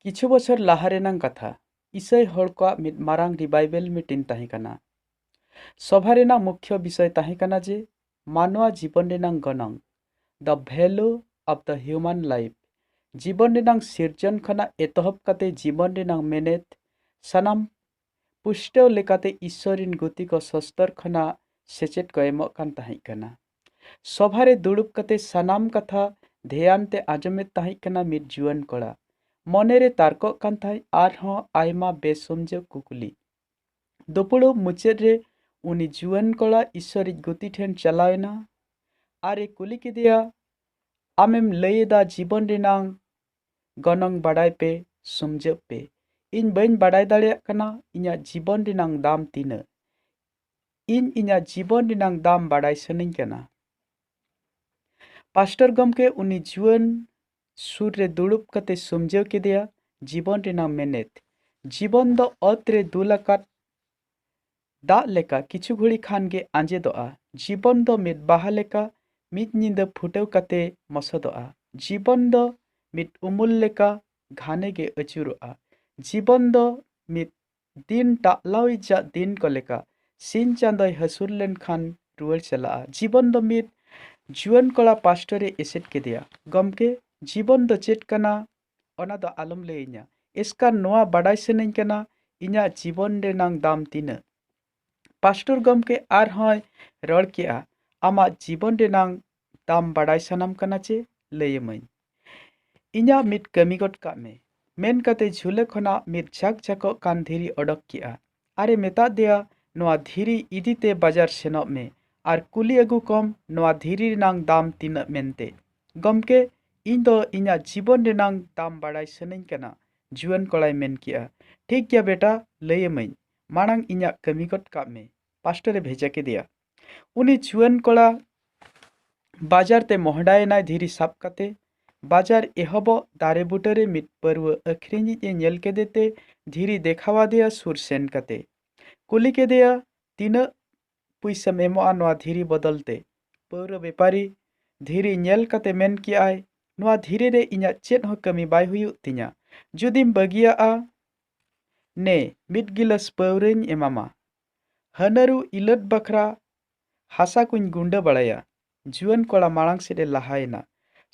किछु बछर लाहा रेनां कथा इसाई हड़ को मिद मारांग रिवाइवल मीटिंग ताहे कना। सभा रेनां मुख्य विषय ताहे कना जे मानवा जीवन रेनां गनों the value of the human life. जीवन रेनां सिरजन खना एतहब कते जीवन रेनां मेनेत सनाम पुष्टव लेकाते ईश्वरिन गुति को सस्तर खना सेचेत को एमोग कान ताहे कना। सभा रे दुड़ुब कते सनाम कथा ध्यान ते आजमेत ताहे कना मिद जुआन कोड़ा मनेरे तारको कान थाई आरहों आयमा बेसमझ कुकुली। दोपुड़ो मुचेद रे उनी जुआन कोड़ा ईश्वरिक गुति ठेन चलावेना आरे कुली किदिया आमेम लयेदा जीवन रेनां गनों बाडाय पे समझ पे इन बइन बाडाय दाड़ेयाग कना इन्या जीवन रेनां दाम तीना इन इन्या जीवन रेनां दाम बाडाय सनिं कना। पास्टर गमके उनी जुआन सुर रे दुड़ुब कते समझाव केदिया जीवन रेनां मेनेत जीवन दो अत रे दुलाकात दा लेका किछु घड़ी खान गे आंजेदोआ। जीवन दो मिद बाहा लेका मिद निंदा फुटेव कते मसदोआ। जीवन दो मिद उमुल लेका घाने गे अचुरोआ। जीवन दो मिद दिन टालावी जा दिन को लेका सिन चांदोय हसुर लेन खान रुवर चला। जीवन दो मिद जुआन कोड़ा पास्टरे एसेट केदिया गमके जीवन दो चेत कना ओना दो आलम लेइnya इसका नोआ बाडाय सनिं कना इन्या जीवन रेनां दाम तीना। पास्टर गमके आर होय रड़ केआ आमा जीवन रेनां दाम बाडाय सनाम कना चे लयमई इन्या मिद कमी गट का मेन कते झुले खना मिद झाक झाको कान धीरी ओडक केआ आरे मेता दिया नोआ धीरी इदीते बाजार सेनोब में आर कुली अगु कम नोआ धीरी रेनां दाम तीना मेनते गमके इन दो इन्या जीवन रेनां दाम बाडाय सनिं कना जुआन कोड़ाय मेन किया ठीक गया बेटा लयमई मांग इन्या कमी गट का पास्टरे भेजा के दिया। उनी जुआन कोड़ा बाजार ते मोहडाय नाय धीरी साब कते बाजार एहबो दारे बुटरे मिद परव अखरिनी ए नेल के देते धीरी देखावा दिया सुर सेन कते कुली के दिया तीना पुइसा मेमोआ नोआ धीरी बदलते पौर व्यापारी धीरी नेल कते मेन कियाय नोआ धीरे रे इन्या चेत हो कमी बाय हुयु तिnya जुदिम बगिया ने मिद गिलास पौरेन एमामा हनरु इलत बखरा हासा कुछ गुंडा बड़ाया। जुआन कोड़ा मांग से लहायना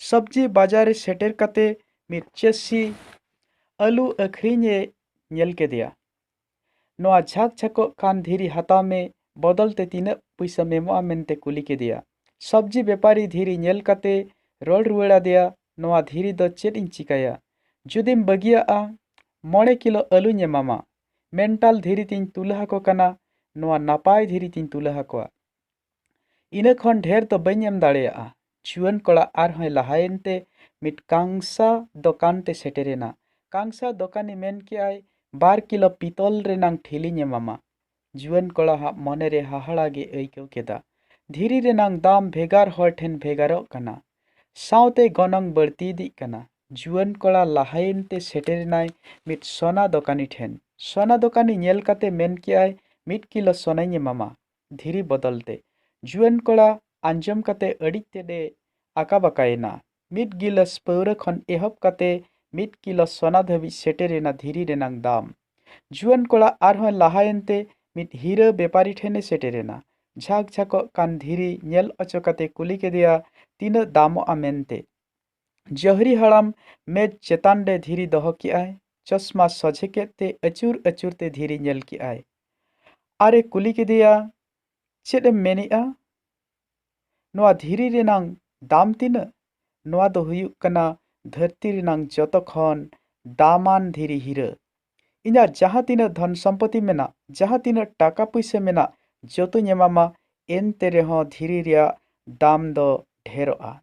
सब्जी बाजारे सेटेर कते मिद चेसी आलू अखरीने नेल के दिया नोआ झाक झाको कान धीरी हाथा में बदलते तीना पैसा मेमोआ मेनते कुली के दिया। सब्जी व्यापारी धीरी नेल कते रोड रुवेड़ा दिया नोआ धीरी दो चेत इन चिकाया जुदिम बगिया मोड़े किलो आलू नेमामा मेंटल धीरी तीन तुलहा को कना नोआ नापाय धीरी तीन तुलहा को इना खन ढेर तो बई एम दाड़ेया। जुआन कोड़ा आर होय लहायनते मिद कांसा दोकान ते सेटेरेना कांसा दोकानी मेन के आय 2 किलो पितल रेनां ठिली नेमामा जुआन कोड़ा हा मने रे हाहाड़ा गे ऐकव केदा धीरी रेनां दाम भेगार हर ठेन भेगारो कना साउते गनों बढ़ती दी कना। जुआन कोड़ा लहायनते सेटेरेनाय मिद सोना दोकानी ठेन सोना दोकानी नेल कते मेन के आय 1 किलो सोना नेमामा धीरी बदलते जुआन कोड़ा आंजम कते अडिक तेदे आका बाकायना मिद गिलास पौर खन एहब कते 1 किलो सोना धबी सेटेरेना धीरी रेनां दाम। जुआन कोड़ा आर होय लहायनते मिद हीरा व्यापारी ठेने सेटेरेना झाक झाको कान धीरी नेल अचो कते कुली के दिया तीना दामो आमेनते जहरी हड़ाम मेज चेतान रे धीरी दहो की आय चश्मा सजे केते अचूर अचूर ते धीरी नेल की आय आरे कुली के दिया चेद मेनिया नोआ धीरी रेनां दाम तीना नोआ दो हुयुक कना धरती रेनां जतो खन दामान धीरी हीरा इन्या जहाँ तीना धन सम्पत्ति मेना जहाँ तीना टाका पैसा मेना जतो नेमामा एन तेरे हो धीरी रिया दाम दो ढेरोआ।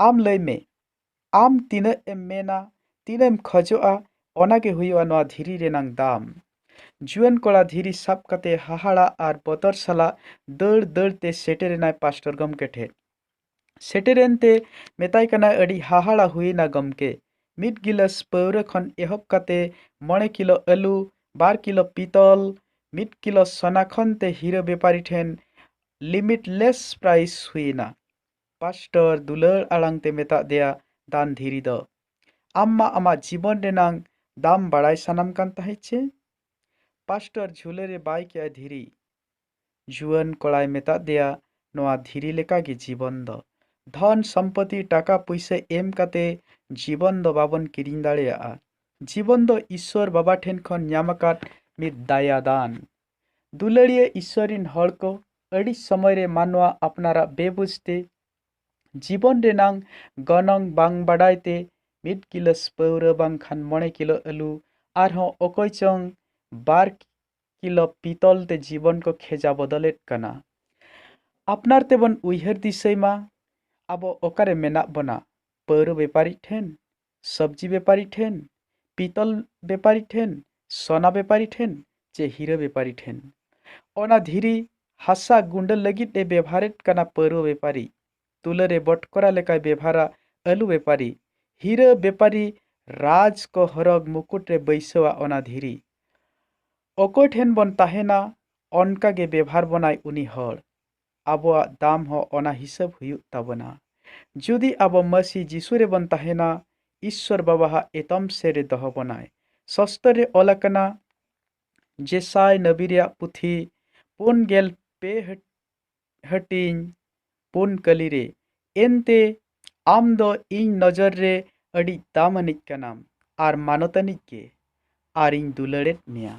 आम लय में आम तीना एम मेना तीना एम खजोआ ओनागे हुयुआ नोआ धीरी रेनां दाम। जुआन कोड़ा धीरी साब कते हाहाड़ा आर बतर सला दड़ दड़ ते सेटेरेनाय पास्टर गमके ठे सेटेरेनते मेताय कना अड़ी हाहाड़ा हुईना गमके मिद गिलास पौर खन एहब कते 1 किलो आलू 2 किलो पितल 1 किलो सोना खन ते हीरा व्यापारी ठेन लिमिटलेस प्राइस हुईना पास्टर दुलर आलांग ते मेता दिया दान धीरी दो आम्मा आमा जीवन रेनां दाम बाड़ाय सानाम कान ताहे चे? पास्टर झूले रे बाय के धीरी जुआन कोड़ाय मेता देया नोआ धीरी लेका गे जीवन दो धन सम्पत्ति टाका पैसा एम काते जीवन दो बाबन किरिंग दाड़ेया जीवन दो ईश्वर बाबा ठेन खन ᱧᱟᱢᱟᱠᱟᱫ मिद दाया दान दुलड़िया ईश्वरिन हड़ को अड़ी समय रे मानवा अपनारा बेबुझते जीवन रेनांग गनंग बांग बाडायते मिद किलो पौर बांग खान 9 किलो आलू आरहों अकय चंग 12 किलो पितल ते जीवन को खेजा बदलेत कना अपनार तेबन उइहर दिसैमा अब ओकारे मेना बना पौर व्यापारी ठेन सब्जी व्यापारी ठेन पितल व्यापारी ठेन सोना व्यापारी ठेन चे हीरा व्यापारी ठेन ओना धीरी हासा गुंडल लगित ए व्यवहारेत कना पौर व्यापारी तुलरे बटकोरा लेका व्यवहारा आलू व्यापारी हीरा व्यापारी राज को हरग मुकुट रे बैसवा ओना धीरी अकय ठेन बन ताहेना अनका गे व्यवहार बनाय उनी हड़ आबोआ दाम हो ओना हिसाब हुयुग ताबना जुदी आबो मसी जिसु रे बन ताहेना ईश्वर बाबा एतम से रे दह बनाय सस्तरे ओलकना जेसाय नबी रे पुथी 5 हटिंग 5 कली रे एनते आम दो इन नजर रे अड़ी दामनिक कनाम आर मानोतनिक के आर इन दुलड़ेत मिया।